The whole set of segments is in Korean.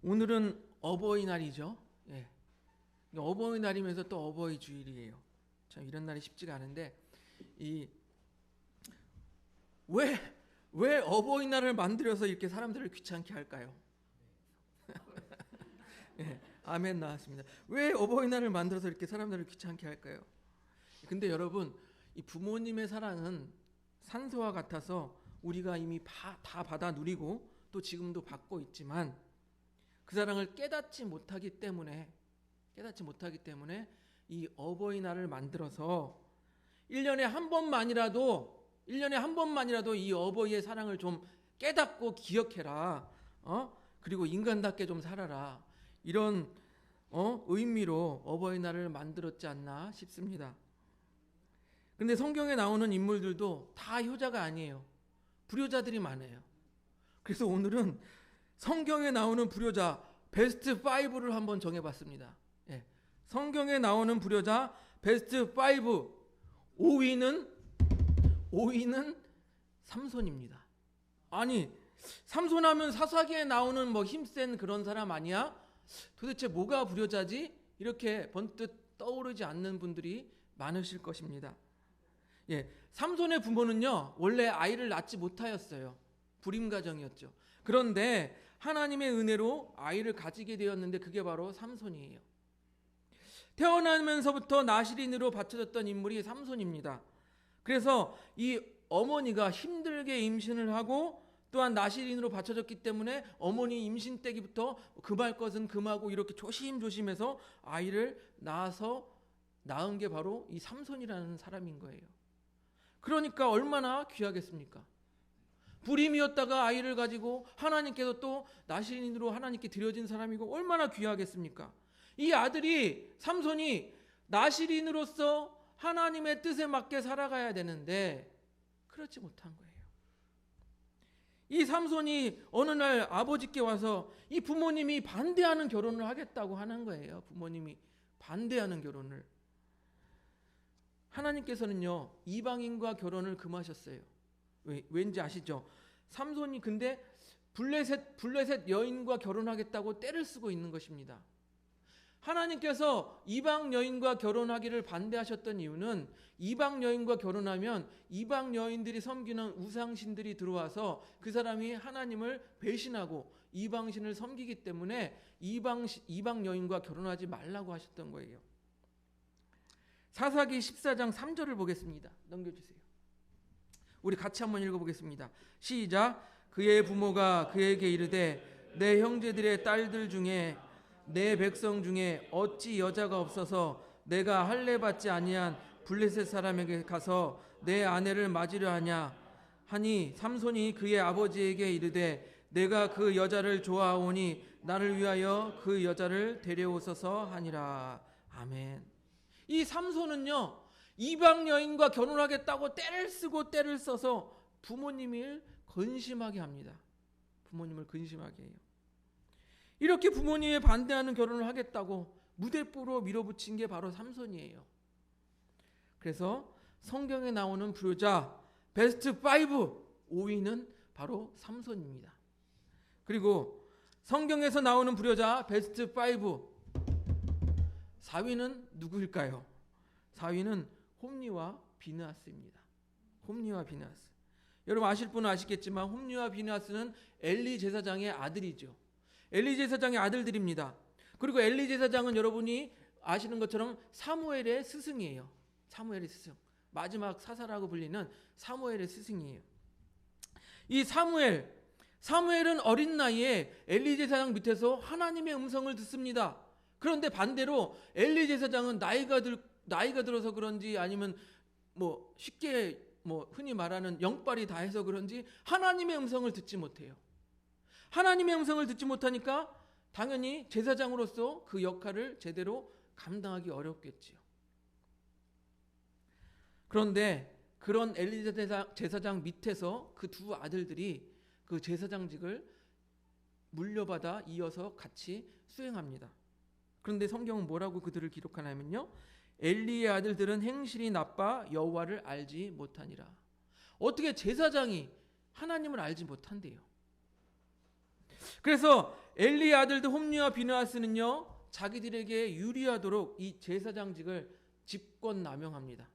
오늘은 어버이날이죠. 예. 어버이날이면서 또 어버이 주일이에요. 참 이런 날이 쉽지가 않은데 왜 어버이날을 만들어서 이렇게 사람들을 귀찮게 할까요? 예, 아멘 나왔습니다. 왜 어버이날을 만들어서 이렇게 사람들을 귀찮게 할까요? 근데 여러분, 이 부모님의 사랑은 산소와 같아서 우리가 이미 다 받아 누리고 또 지금도 받고 있지만 그 사랑을 깨닫지 못하기 때문에 이 어버이날을 만들어서 1년에 한 번만이라도 이 어버이의 사랑을 좀 깨닫고 기억해라. 그리고 인간답게 좀 살아라. 이런 의미로 어버이날을 만들었지 않나 싶습니다. 근데 성경에 나오는 인물들도 다 효자가 아니에요. 불효자들이 많아요. 그래서 오늘은 성경에 나오는 불효자 베스트 5를 한번 정해봤습니다. 예. 성경에 나오는 불효자 베스트 5 5위는 삼손입니다. 아니, 삼손하면 사사기에 나오는 뭐 힘센 그런 사람 아니야? 도대체 뭐가 불효자지? 이렇게 번뜩 떠오르지 않는 분들이 많으실 것입니다. 예, 삼손의 부모는요 원래 아이를 낳지 못하였어요. 불임 가정이었죠. 그런데 하나님의 은혜로 아이를 가지게 되었는데 그게 바로 삼손이에요. 태어나면서부터 나실인으로 바쳐졌던 인물이 삼손입니다. 그래서 이 어머니가 힘들게 임신을 하고 또한 나실인으로 바쳐졌기 때문에 어머니 임신 때부터 금할 것은 금하고 이렇게 조심조심해서 아이를 낳은 게 바로 이 삼손이라는 사람인 거예요. 그러니까 얼마나 귀하겠습니까? 불임이었다가 아이를 가지고 하나님께서 또 나실인으로 하나님께 드려진 사람이고 얼마나 귀하겠습니까? 이 아들이 삼손이 나실인으로서 하나님의 뜻에 맞게 살아가야 되는데 그렇지 못한 거예요. 이 삼손이 어느 날 아버지께 와서 이 부모님이 반대하는 결혼을 하겠다고 하는 거예요. 부모님이 반대하는 결혼을. 하나님께서는요 이방인과 결혼을 금하셨어요. 왠지 아시죠? 삼손이 근데 블레셋 여인과 결혼하겠다고 떼를 쓰고 있는 것입니다. 하나님께서 이방 여인과 결혼하기를 반대하셨던 이유는 이방 여인과 결혼하면 이방 여인들이 섬기는 우상신들이 들어와서 그 사람이 하나님을 배신하고 이방신을 섬기기 때문에 이방 여인과 결혼하지 말라고 하셨던 거예요. 사사기 14장 3절을 보겠습니다. 넘겨주세요. 우리 같이 한번 읽어보겠습니다. 시작. 그의 부모가 그에게 이르되 내 형제들의 딸들 중에 내 백성 중에 어찌 여자가 없어서 내가 할례 받지 아니한 블레셋 사람에게 가서 내 아내를 맞으려 하냐 하니 삼손이 그의 아버지에게 이르되 내가 그 여자를 좋아하오니 나를 위하여 그 여자를 데려오소서 하니라. 아멘. 이 삼손은요 이방 여인과 결혼하겠다고 떼를 쓰고 떼를 써서 부모님을 근심하게 합니다. 부모님을 근심하게 해요. 이렇게 부모님의 반대하는 결혼을 하겠다고 무대뽀로 밀어붙인 게 바로 삼손이에요. 그래서 성경에 나오는 불효자 베스트 5위는 바로 삼손입니다. 그리고 성경에서 나오는 불효자 베스트 4위는 누구일까요? 4위는 홈리와 비느하스입니다. 홈리와 비느하스. 여러분 아실 분은 아시겠지만 홈리와 비느하스는 엘리 제사장의 아들이죠. 엘리 제사장의 아들들입니다. 그리고 엘리 제사장은 여러분이 아시는 것처럼 사무엘의 스승이에요. 사무엘의 스승. 마지막 사사라고 불리는 사무엘의 스승이에요. 이 사무엘은 어린 나이에 엘리 제사장 밑에서 하나님의 음성을 듣습니다. 그런데 반대로 엘리 제사장은 나이가 들어서 그런지 아니면 뭐 쉽게 흔히 말하는 영빨이 다해서 그런지 하나님의 음성을 듣지 못해요. 하나님의 음성을 듣지 못하니까 당연히 제사장으로서 그 역할을 제대로 감당하기 어렵겠지요. 그런데 그런 엘리 제사장 밑에서 그 두 아들들이 그 제사장직을 물려받아 이어서 같이 수행합니다. 그런데 성경은 뭐라고 그들을 기록하냐면요. 엘리의 아들들은 행실이 나빠 여호와를 알지 못하니라. 어떻게 제사장이 하나님을 알지 못한대요. 그래서 엘리의 아들들 홈리와 비느하스는요, 자기들에게 유리하도록 이 제사장직을 직권남용합니다.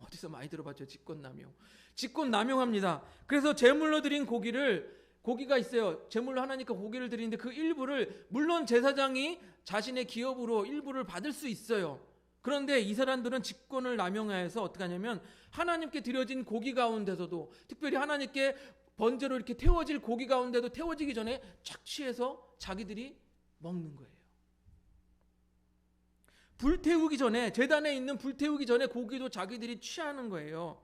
어디서 많이 들어봤죠? 직권남용. 직권남용합니다. 그래서 제물로 드린 고기가 있어요. 제물로 하나님께 고기를 드리는데 그 일부를, 물론 제사장이 자신의 기업으로 일부를 받을 수 있어요. 그런데 이 사람들은 직권을 남용하여서 어떻게 하냐면 하나님께 드려진 고기 가운데서도, 특별히 하나님께 번제로 이렇게 태워질 고기 가운데도 태워지기 전에 착취해서 자기들이 먹는 거예요. 불태우기 전에, 제단에 있는 불태우기 전에 고기도 자기들이 취하는 거예요.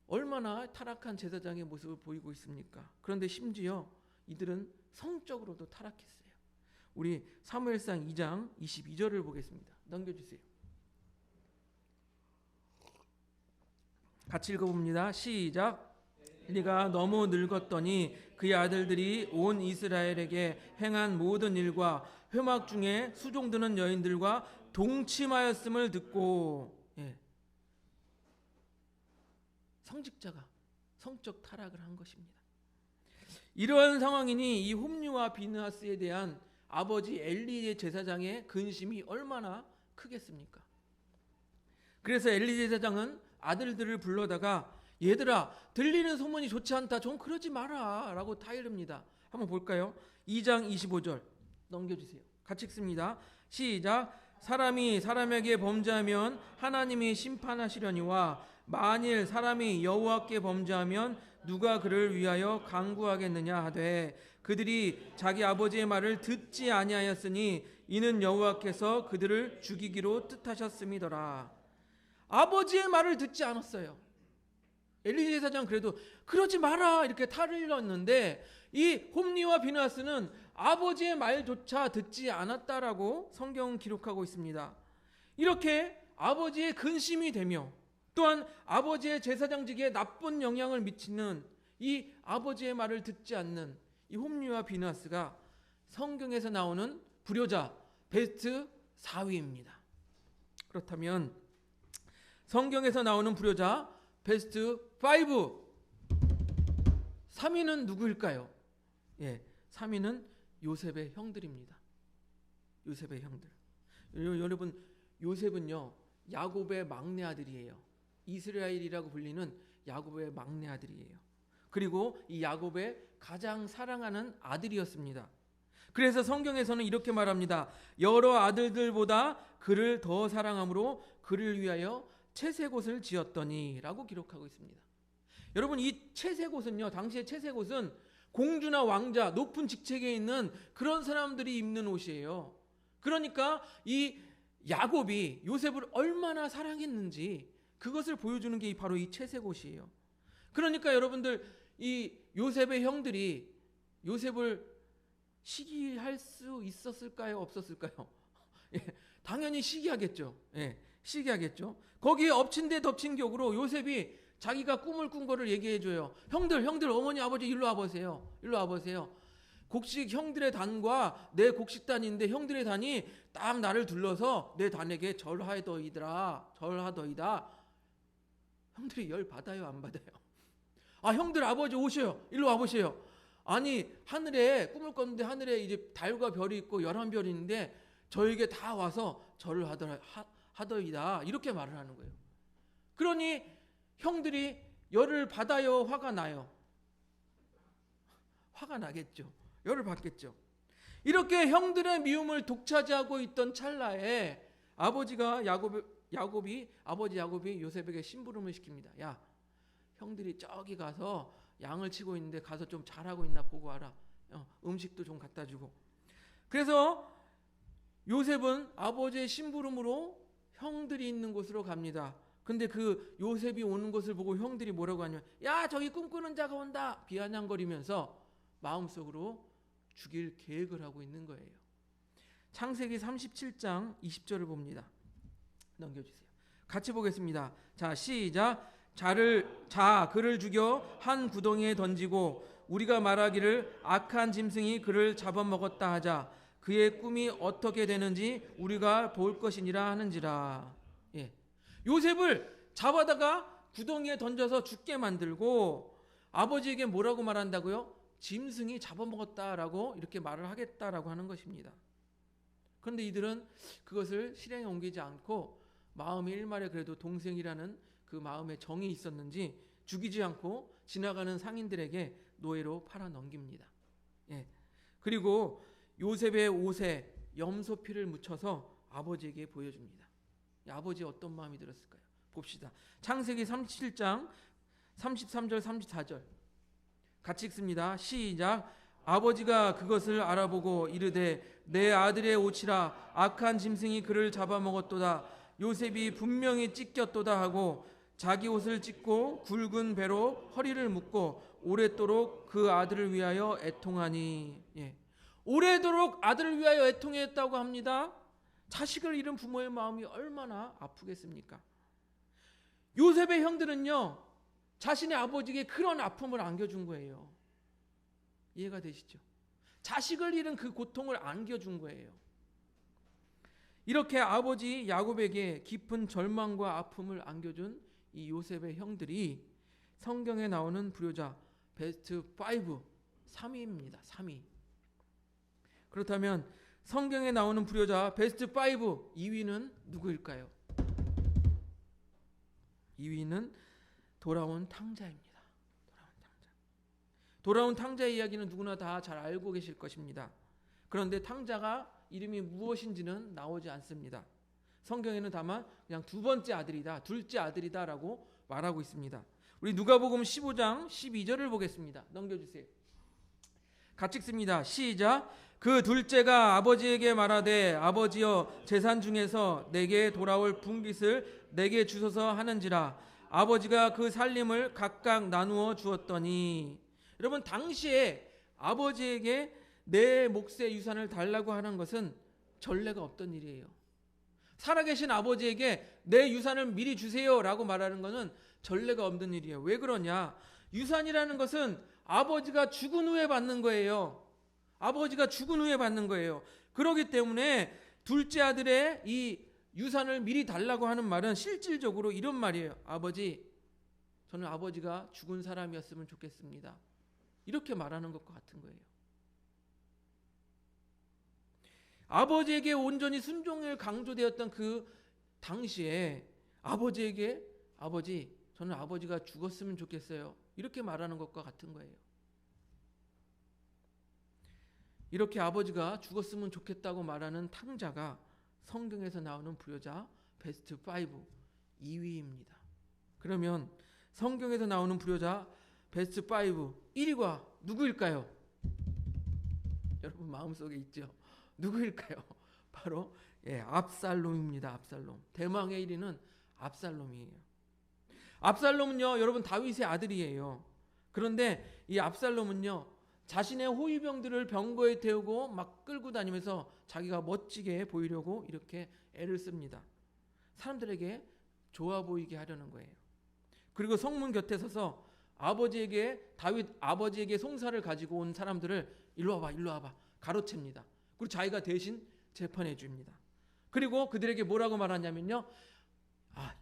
얼마나 타락한 제사장의 모습을 보이고 있습니까? 그런데 심지어 이들은 성적으로도 타락했어요. 우리 사무엘상 2장 22절을 보겠습니다. 넘겨주세요. 같이 읽어봅니다. 시작. 엘리가 너무 늙었더니 그의 아들들이 온 이스라엘에게 행한 모든 일과 회막 중에 수종드는 여인들과 동침하였음을 듣고, 성직자가 성적 타락을 한 것입니다. 이러한 상황이니 이 홈리와 비느하스에 대한 아버지 엘리의 제사장의 근심이 얼마나 크겠습니까? 그래서 엘리 제사장은 아들들을 불러다가 얘들아, 들리는 소문이 좋지 않다. 좀 그러지 마라 라고 타이릅니다. 한번 볼까요? 2장 25절 넘겨주세요. 같이 읽습니다. 시작. 사람이 사람에게 범죄하면 하나님이 심판하시려니와 만일 사람이 여호와께 범죄하면 누가 그를 위하여 강구하겠느냐 하되 그들이 자기 아버지의 말을 듣지 아니하였으니 이는 여호와께서 그들을 죽이기로 뜻하셨음이더라. 아버지의 말을 듣지 않았어요. 엘리 제사장 그래도 그러지 마라 이렇게 탈을 넣었는데 이 홈리와 비느하스는 아버지의 말조차 듣지 않았다라고 성경은 기록하고 있습니다. 이렇게 아버지의 근심이 되며 또한 아버지의 제사장직에 나쁜 영향을 미치는 이 아버지의 말을 듣지 않는 이 홈리와 비느하스가 성경에서 나오는 불효자 베스트 4위입니다. 그렇다면 성경에서 나오는 불효자 베스트 5 3위는 누구일까요? 3위는 요셉의 형들입니다. 요셉의 형들. 여러분, 요셉은요 야곱의 막내 아들이에요. 이스라엘이라고 불리는 야곱의 막내 아들이에요. 그리고 이 야곱의 가장 사랑하는 아들이었습니다. 그래서 성경에서는 이렇게 말합니다. 여러 아들들보다 그를 더 사랑함으로 그를 위하여 채색옷을 지었더니 라고 기록하고 있습니다. 여러분, 이 채색옷은요, 당시의 채색옷은 공주나 왕자, 높은 직책에 있는 그런 사람들이 입는 옷이에요. 그러니까 이 야곱이 요셉을 얼마나 사랑했는지 그것을 보여주는 게 바로 이 채색옷이에요. 그러니까 여러분들, 이 요셉의 형들이 요셉을 시기할 수 있었을까요? 없었을까요? 당연히 시기하겠죠. 시기하겠죠. 거기에 엎친 데 덮친 격으로 요셉이 자기가 꿈을 꾼 거를 얘기해줘요. 형들, 어머니, 아버지 일로 와보세요. 곡식 형들의 단과 내 곡식단인데 형들의 단이 딱 나를 둘러서 내 단에게 절하더이다. 형들이 열 받아요, 안 받아요? 아, 형들, 아버지 오셔요. 일로 와보세요. 아니, 하늘에 꿈을 꿨는데 하늘에 이제 달과 별이 있고 11별이 있는데 저에게 다 와서 절을 하더이다. 이렇게 말을 하는 거예요. 그러니 형들이 열을 받아요, 화가 나요? 화가 나겠죠. 열을 받겠죠. 이렇게 형들의 미움을 독차지하고 있던 찰나에 아버지 야곱이 요셉에게 심부름을 시킵니다. 야, 형들이 저기 가서 양을 치고 있는데 가서 좀 잘하고 있나 보고 와라. 음식도 좀 갖다 주고. 그래서 요셉은 아버지의 심부름으로 형들이 있는 곳으로 갑니다. 근데 그 요셉이 오는 것을 보고 형들이 뭐라고 하냐면, 야, 저기 꿈꾸는 자가 온다 비아냥거리면서 마음속으로 죽일 계획을 하고 있는 거예요. 창세기 37장 20절을 봅니다. 넘겨주세요. 같이 보겠습니다. 자, 시작. 그를 죽여 한 구덩이에 던지고 우리가 말하기를 악한 짐승이 그를 잡아먹었다 하자. 그의 꿈이 어떻게 되는지 우리가 볼 것이니라 하는지라. 예. 요셉을 잡아다가 구덩이에 던져서 죽게 만들고 아버지에게 뭐라고 말한다고요? 짐승이 잡아먹었다라고 이렇게 말을 하겠다라고 하는 것입니다. 그런데 이들은 그것을 실행에 옮기지 않고 마음의 일말에 그래도 동생이라는 그 마음의 정이 있었는지 죽이지 않고 지나가는 상인들에게 노예로 팔아 넘깁니다. 예. 그리고 요셉의 옷에 염소피를 묻혀서 아버지에게 보여줍니다. 아버지의 어떤 마음이 들었을까요? 봅시다. 창세기 37장 33절 34절 같이 읽습니다. 시작. 아버지가 그것을 알아보고 이르되 내 아들의 옷이라 악한 짐승이 그를 잡아먹었도다. 요셉이 분명히 찢겼도다 하고 자기 옷을 찢고 굵은 배로 허리를 묶고 오랫도록 그 아들을 위하여 애통하니. 예. 오래도록 아들을 위하여 애통했다고 합니다. 자식을 잃은 부모의 마음이 얼마나 아프겠습니까? 요셉의 형들은요, 자신의 아버지에게 그런 아픔을 안겨준 거예요. 이해가 되시죠? 자식을 잃은 그 고통을 안겨준 거예요. 이렇게 아버지 야곱에게 깊은 절망과 아픔을 안겨준 이 요셉의 형들이 성경에 나오는 불효자 베스트 5, 3위입니다. 3위. 그렇다면 성경에 나오는 불효자 베스트 5 2위는 누구일까요? 2위는 돌아온 탕자입니다. 돌아온 탕자의 이야기는 누구나 다 잘 알고 계실 것입니다. 그런데 탕자가 이름이 무엇인지는 나오지 않습니다. 성경에는 다만 그냥 두 번째 아들이다, 둘째 아들이다라고 말하고 있습니다. 우리 누가복음 15장 12절을 보겠습니다. 넘겨주세요. 같이 읽습니다. 시작. 그 둘째가 아버지에게 말하되 아버지여 재산 중에서 내게 돌아올 분깃을 내게 주소서 하는지라. 아버지가 그 살림을 각각 나누어 주었더니. 여러분, 당시에 아버지에게 내 몫의 유산을 달라고 하는 것은 전례가 없던 일이에요. 살아계신 아버지에게 내 유산을 미리 주세요라고 말하는 것은 전례가 없는 일이에요. 왜 그러냐? 유산이라는 것은 아버지가 죽은 후에 받는 거예요. 아버지가 죽은 후에 받는 거예요. 그렇기 때문에 둘째 아들의 이 유산을 미리 달라고 하는 말은 실질적으로 이런 말이에요. 아버지, 저는 아버지가 죽은 사람이었으면 좋겠습니다. 이렇게 말하는 것과 같은 거예요. 아버지에게 온전히 순종을 강조되었던 그 당시에 아버지에게 아버지, 저는 아버지가 죽었으면 좋겠어요. 이렇게 말하는 것과 같은 거예요. 이렇게 아버지가 죽었으면 좋겠다고 말하는 탕자가 성경에서 나오는 불효자 베스트 5 2위입니다. 그러면 성경에서 나오는 불효자 베스트 5 1위가 누구일까요? 여러분 마음속에 있죠? 누구일까요? 바로 압살롬입니다. 압살롬. 대망의 1위는 압살롬이에요. 압살롬은요, 여러분 다윗의 아들이에요. 그런데 이 압살롬은요, 자신의 호위병들을 병거에 태우고 막 끌고 다니면서 자기가 멋지게 보이려고 이렇게 애를 씁니다. 사람들에게 좋아 보이게 하려는 거예요. 그리고 성문 곁에 서서 다윗 아버지에게 송사를 가지고 온 사람들을 일로 와봐 가로챕니다. 그리고 자기가 대신 재판해 줍니다. 그리고 그들에게 뭐라고 말하냐면요,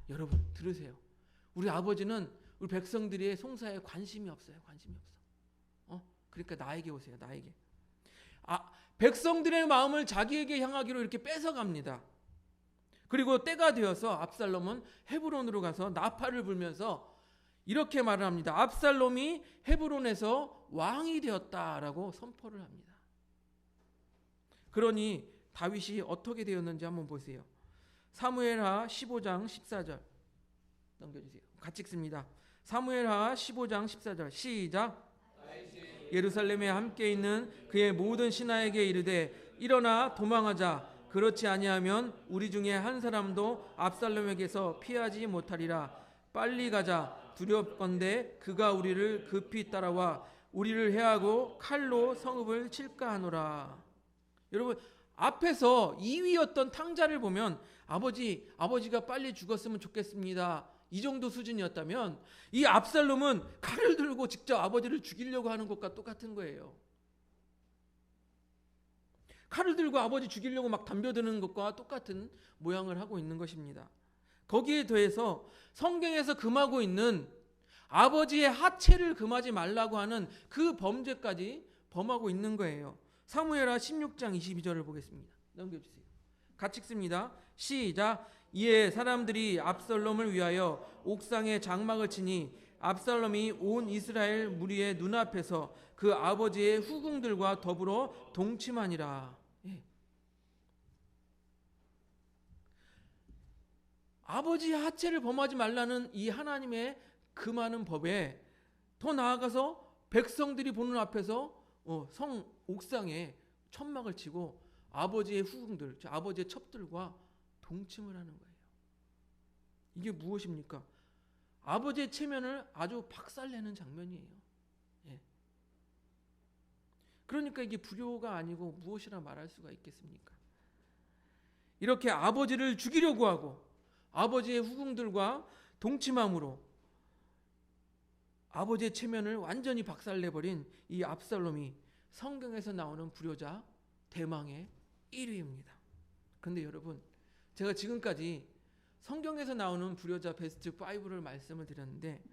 여러분 들으세요. 우리 아버지는 우리 백성들의 송사에 관심이 없어요. 관심이 없어. 그러니까 나에게 오세요. 나에게. 백성들의 마음을 자기에게 향하기로 이렇게 뺏어갑니다. 그리고 때가 되어서 압살롬은 헤브론으로 가서 나팔을 불면서 이렇게 말을 합니다. 압살롬이 헤브론에서 왕이 되었다라고 선포를 합니다. 그러니 다윗이 어떻게 되었는지 한번 보세요. 사무엘하 15장 14절 넘겨주세요. 같이 읽습니다. 사무엘하 15장 14절 시작. 예루살렘에 함께 있는 그의 모든 신하에게 이르되 일어나 도망하자. 그렇지 아니하면 우리 중에 한 사람도 압살롬에게서 피하지 못하리라. 빨리 가자. 두렵건대 그가 우리를 급히 따라와 우리를 해하고 칼로 성읍을 칠까 하노라. 여러분, 앞에서 2위였던 탕자를 보면 아버지가 빨리 죽었으면 좋겠습니다. 이 정도 수준이었다면 이 압살롬은 칼을 들고 직접 아버지를 죽이려고 하는 것과 똑같은 거예요. 칼을 들고 아버지 죽이려고 막 덤벼드는 것과 똑같은 모양을 하고 있는 것입니다. 거기에 더해서 성경에서 금하고 있는 아버지의 하체를 금하지 말라고 하는 그 범죄까지 범하고 있는 거예요. 사무엘하 16장 22절을 보겠습니다. 넘겨주세요. 같이 읽습니다. 시작. 이에 사람들이 압살롬을 위하여 옥상에 장막을 치니 압살롬이 온 이스라엘 무리의 눈앞에서 그 아버지의 후궁들과 더불어 동침하니라. 예. 아버지의 하체를 범하지 말라는 이 하나님의 금하는 법에 더 나아가서 백성들이 보는 앞에서 성 옥상에 천막을 치고 아버지의 후궁들, 아버지의 첩들과 동침을 하는 거예요. 이게 무엇입니까? 아버지의 체면을 아주 박살내는 장면이에요. 예. 그러니까 이게 불효가 아니고 무엇이라 말할 수가 있겠습니까? 이렇게 아버지를 죽이려고 하고 아버지의 후궁들과 동침함으로 아버지의 체면을 완전히 박살내버린 이 압살롬이 성경에서 나오는 불효자 대망의 1위입니다. 그런데 여러분, 제가 지금까지 성경에서 나오는 불효자 베스트 5를 말씀을 드렸는데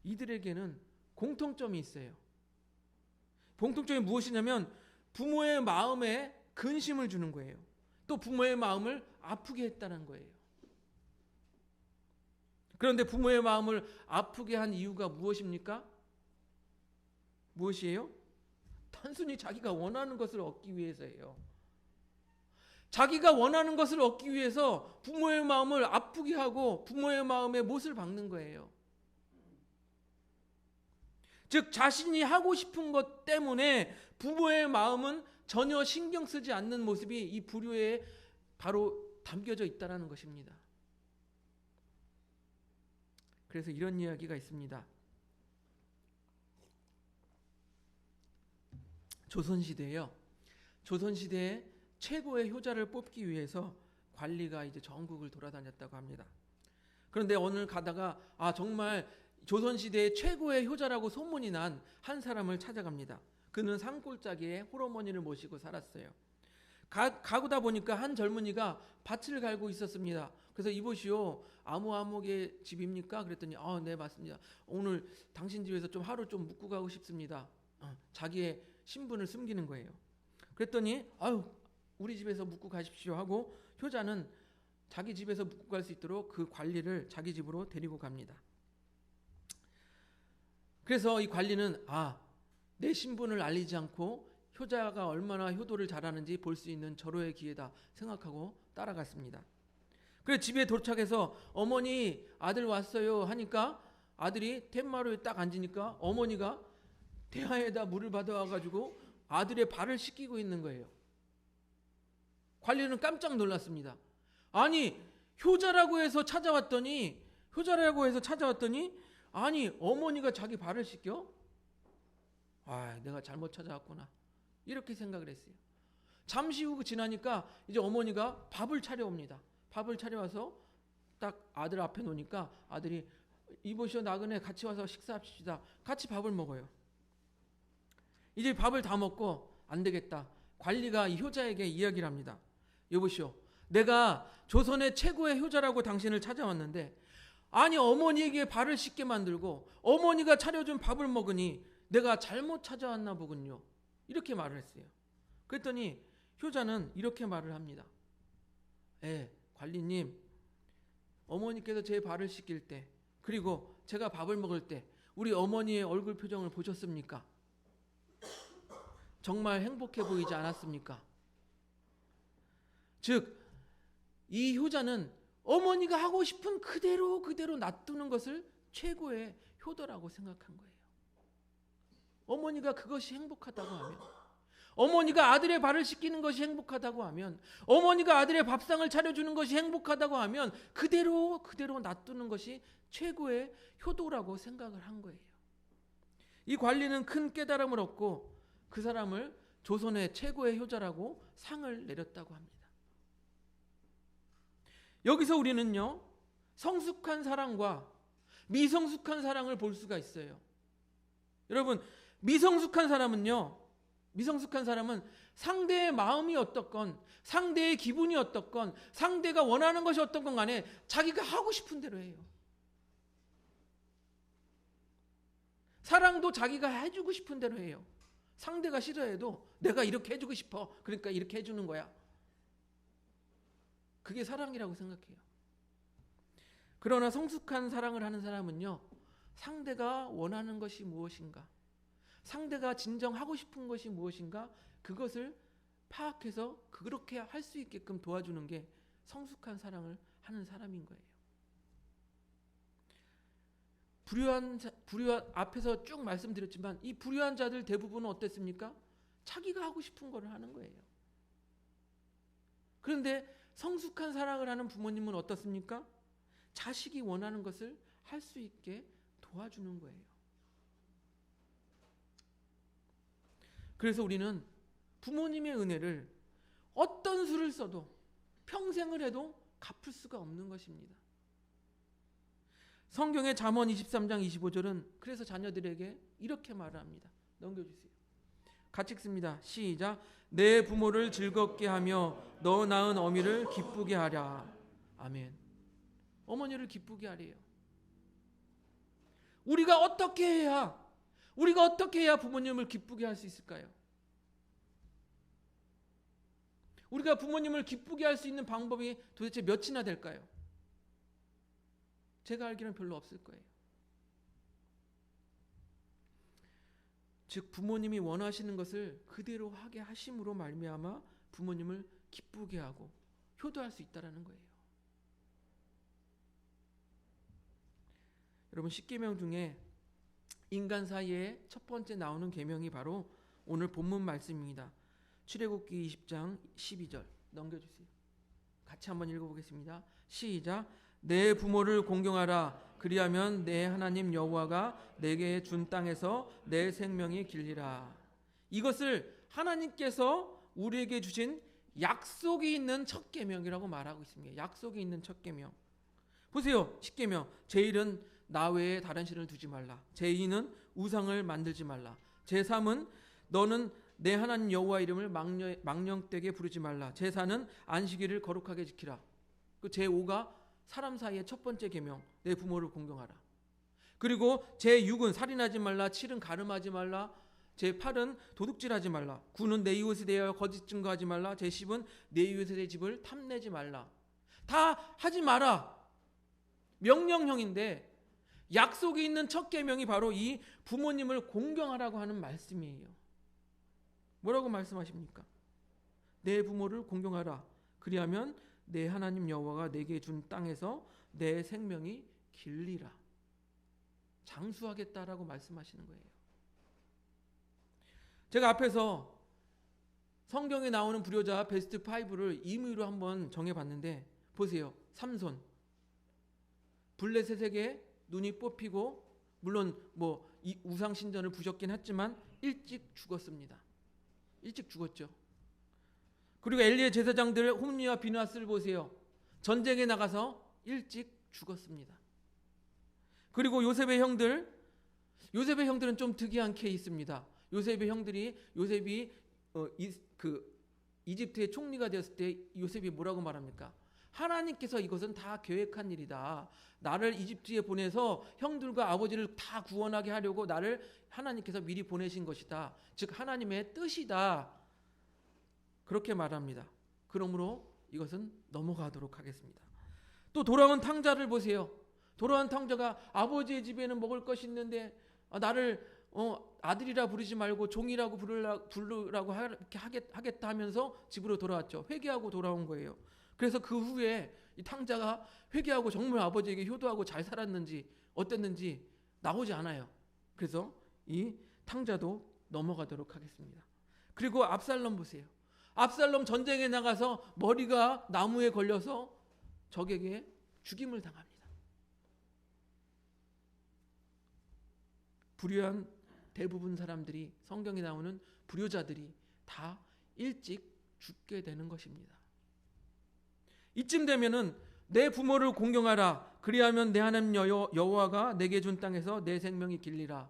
이들에게는 공통점이 있어요. 공통점이 무엇이냐면 부모의 마음에 근심을 주는 거예요. 또 부모의 마음을 아프게 했다는 거예요. 그런데 부모의 마음을 아프게 한 이유가 무엇입니까? 무엇이에요? 단순히 자기가 원하는 것을 얻기 위해서예요. 자기가 원하는 것을 얻기 위해서 부모의 마음을 아프게 하고 부모의 마음에 못을 박는 거예요. 즉 자신이 하고 싶은 것 때문에 부모의 마음은 전혀 신경 쓰지 않는 모습이 이 불효에 바로 담겨져 있다는 것입니다. 그래서 이런 이야기가 있습니다. 조선시대에요. 조선시대에 최고의 효자를 뽑기 위해서 관리가 이제 전국을 돌아다녔다고 합니다. 그런데 오늘 가다가 정말 조선시대의 최고의 효자라고 소문이 난 한 사람을 찾아갑니다. 그는 산골짜기에 홀어머니를 모시고 살았어요. 가고다 보니까 한 젊은이가 밭을 갈고 있었습니다. 그래서 이보시오, 아무의 집입니까? 그랬더니 네 맞습니다. 오늘 당신 집에서 좀 하루 좀 묵고 가고 싶습니다. 자기의 신분을 숨기는 거예요. 그랬더니 우리 집에서 묵고 가십시오 하고 효자는 자기 집에서 묵고 갈 수 있도록 그 관리를 자기 집으로 데리고 갑니다. 그래서 이 관리는 내 신분을 알리지 않고 효자가 얼마나 효도를 잘하는지 볼 수 있는 절호의 기회다 생각하고 따라갔습니다. 그래서 집에 도착해서 어머니 아들 왔어요 하니까 아들이 툇마루에 딱 앉으니까 어머니가 대야에다 물을 받아와가지고 아들의 발을 씻기고 있는 거예요. 관리는 깜짝 놀랐습니다. 아니 효자라고 해서 찾아왔더니 아니 어머니가 자기 발을 씻겨? 내가 잘못 찾아왔구나 이렇게 생각을 했어요. 잠시 후 지나니까 이제 어머니가 밥을 차려옵니다. 밥을 차려와서 딱 아들 앞에 놓으니까 아들이 이보시오 나그네 같이 와서 식사합시다. 같이 밥을 먹어요. 이제 밥을 다 먹고 안 되겠다. 관리가 이 효자에게 이야기를 합니다. 여보시오, 내가 조선의 최고의 효자라고 당신을 찾아왔는데 아니 어머니에게 발을 씻게 만들고 어머니가 차려준 밥을 먹으니 내가 잘못 찾아왔나 보군요. 이렇게 말을 했어요. 그랬더니 효자는 이렇게 말을 합니다. 관리님, 어머니께서 제 발을 씻길 때 그리고 제가 밥을 먹을 때 우리 어머니의 얼굴 표정을 보셨습니까? 정말 행복해 보이지 않았습니까? 즉, 이 효자는 어머니가 하고 싶은 그대로 놔두는 것을 최고의 효도라고 생각한 거예요. 어머니가 그것이 행복하다고 하면, 어머니가 아들의 발을 씻기는 것이 행복하다고 하면, 어머니가 아들의 밥상을 차려주는 것이 행복하다고 하면 그대로 놔두는 것이 최고의 효도라고 생각을 한 거예요. 이 관리는 큰 깨달음을 얻고 그 사람을 조선의 최고의 효자라고 상을 내렸다고 합니다. 여기서 우리는요, 성숙한 사랑과 미성숙한 사랑을 볼 수가 있어요. 여러분, 미성숙한 사람은 상대의 마음이 어떻건, 상대의 기분이 어떻건, 상대가 원하는 것이 어떻건 간에 자기가 하고 싶은 대로 해요. 사랑도 자기가 해주고 싶은 대로 해요. 상대가 싫어해도 내가 이렇게 해주고 싶어. 그러니까 이렇게 해주는 거야. 그게 사랑이라고 생각해요. 그러나 성숙한 사랑을 하는 사람은요, 상대가 원하는 것이 무엇인가, 상대가 진정 하고 싶은 것이 무엇인가, 그것을 파악해서 그렇게 할 수 있게끔 도와주는 게 성숙한 사랑을 하는 사람인 거예요. 불효한 앞에서 쭉 말씀드렸지만 이 불효한 자들 대부분은 어땠습니까? 자기가 하고 싶은 거를 하는 거예요. 그런데 성숙한 사랑을 하는 부모님은 어떻습니까? 자식이 원하는 것을 할 수 있게 도와주는 거예요. 그래서 우리는 부모님의 은혜를 어떤 수를 써도 평생을 해도 갚을 수가 없는 것입니다. 성경의 잠언 23장 25절은 그래서 자녀들에게 이렇게 말을 합니다. 넘겨주세요. 같이 읽습니다. 시작. 내 부모를 즐겁게 하며 너 낳은 어미를 기쁘게 하랴. 아멘. 어머니를 기쁘게 하래요. 우리가 어떻게 해야 부모님을 기쁘게 할 수 있을까요? 우리가 부모님을 기쁘게 할 수 있는 방법이 도대체 몇이나 될까요? 제가 알기로는 별로 없을 거예요. 즉 부모님이 원하시는 것을 그대로 하게 하심으로 말미암아 부모님을 기쁘게 하고 효도할 수 있다라는 거예요. 여러분, 10계명 중에 인간 사이에 첫 번째 나오는 계명이 바로 오늘 본문 말씀입니다. 출애굽기 20장 12절 넘겨주세요. 같이 한번 읽어보겠습니다. 시작. 내 부모를 공경하라. 그리하면 내 하나님 여호와가 내게 준 땅에서 내 생명이 길리라. 이것을 하나님께서 우리에게 주신 약속이 있는 첫 계명이라고 말하고 있습니다. 약속이 있는 첫 계명. 보세요. 10계명. 제1은 나 외에 다른 신을 두지 말라. 제2는 우상을 만들지 말라. 제3은 너는 내 하나님 여호와 이름을 망령되게 부르지 말라. 제4는 안식일을 거룩하게 지키라. 그 제5가 사람 사이의 첫 번째 계명, 내 부모를 공경하라. 그리고 제6은 살인하지 말라. 7은 가늠하지 말라. 제8은 도둑질하지 말라. 9는 내 이웃에 대하여 거짓 증거하지 말라. 제10은 내 이웃의 집을 탐내지 말라. 다 하지 마라. 명령형인데 약속이 있는 첫 계명이 바로 이 부모님을 공경하라고 하는 말씀이에요. 뭐라고 말씀하십니까? 내 부모를 공경하라. 그리하면 내 하나님 여호와가 내게 준 땅에서 내 생명이 길리라. 장수하겠다라고 말씀하시는 거예요. 제가 앞에서 성경에 나오는 불효자 베스트 5를 임의로 한번 정해봤는데 보세요. 삼손. 블레셋에게 눈이 뽑히고 물론 이 우상 신전을 부셨긴 했지만 일찍 죽었습니다. 일찍 죽었죠. 그리고 엘리의 제사장들 홈리와 비나스를 보세요. 전쟁에 나가서 일찍 죽었습니다. 그리고 요셉의 형들은 좀 특이한 케이스입니다. 요셉의 형들이 요셉이 이집트의 총리가 되었을 때 요셉이 뭐라고 말합니까? 하나님께서 이것은 다 계획한 일이다. 나를 이집트에 보내서 형들과 아버지를 다 구원하게 하려고 나를 하나님께서 미리 보내신 것이다. 즉 하나님의 뜻이다. 그렇게 말합니다. 그러므로 이것은 넘어가도록 하겠습니다. 또 돌아온 탕자를 보세요. 돌아온 탕자가 아버지의 집에는 먹을 것이 있는데 나를 아들이라 부르지 말고 종이라고 부르라고 하겠다 하면서 집으로 돌아왔죠. 회개하고 돌아온 거예요. 그래서 그 후에 이 탕자가 회개하고 정말 아버지에게 효도하고 잘 살았는지 어땠는지 나오지 않아요. 그래서 이 탕자도 넘어가도록 하겠습니다. 그리고 압살롬 보세요. 압살롬 전쟁에 나가서 머리가 나무에 걸려서 적에게 죽임을 당합니다. 불효한 대부분 사람들이, 성경에 나오는 불효자들이 다 일찍 죽게 되는 것입니다. 이쯤 되면은 내 부모를 공경하라. 그리하면 내 하나님 여호와가 내게 준 땅에서 내 생명이 길리라.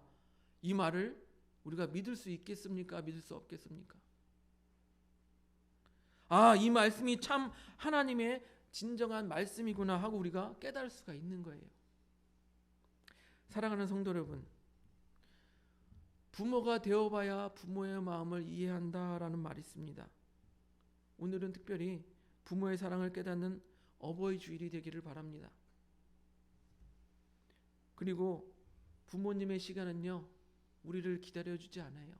이 말을 우리가 믿을 수 있겠습니까? 믿을 수 없겠습니까? 아, 이 말씀이 참 하나님의 진정한 말씀이구나 하고 우리가 깨달을 수가 있는 거예요. 사랑하는 성도 여러분, 부모가 되어봐야 부모의 마음을 이해한다라는 말이 있습니다. 오늘은 특별히 부모의 사랑을 깨닫는 어버이 주일이 되기를 바랍니다. 그리고 부모님의 시간은요, 우리를 기다려주지 않아요.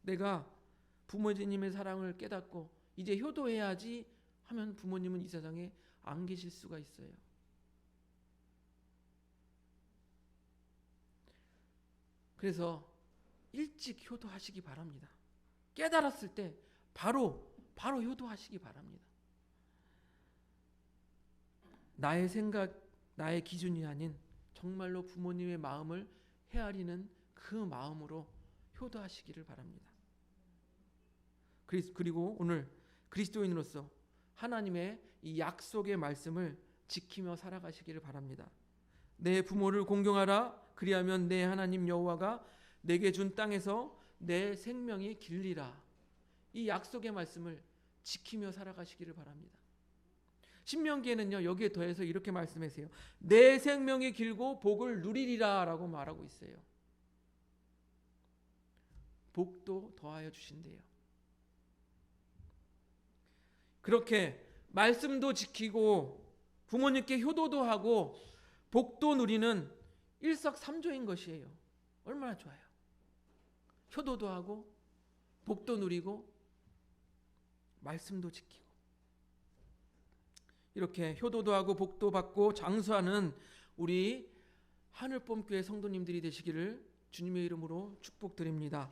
내가 부모님의 사랑을 깨닫고 이제 효도해야지 하면 부모님은 이 세상에 안 계실 수가 있어요. 그래서 일찍 효도하시기 바랍니다. 깨달았을 때 바로 효도하시기 바랍니다. 나의 생각, 나의 기준이 아닌 정말로 부모님의 마음을 헤아리는 그 마음으로 효도하시기를 바랍니다. 그리고 오늘 그리스도인으로서 하나님의 이 약속의 말씀을 지키며 살아가시기를 바랍니다. 내 부모를 공경하라. 그리하면 내 하나님 여호와가 내게 준 땅에서 내 생명이 길리라. 이 약속의 말씀을 지키며 살아가시기를 바랍니다. 신명기에는요, 여기에 더해서 이렇게 말씀하세요. 내 생명이 길고 복을 누리리라 라고 말하고 있어요. 복도 더하여 주신대요. 그렇게 말씀도 지키고 부모님께 효도도 하고 복도 누리는 일석삼조인 것이에요. 얼마나 좋아요. 효도도 하고 복도 누리고 말씀도 지키고 이렇게 효도도 하고 복도 받고 장수하는 우리 하늘봄교회 성도님들이 되시기를 주님의 이름으로 축복드립니다.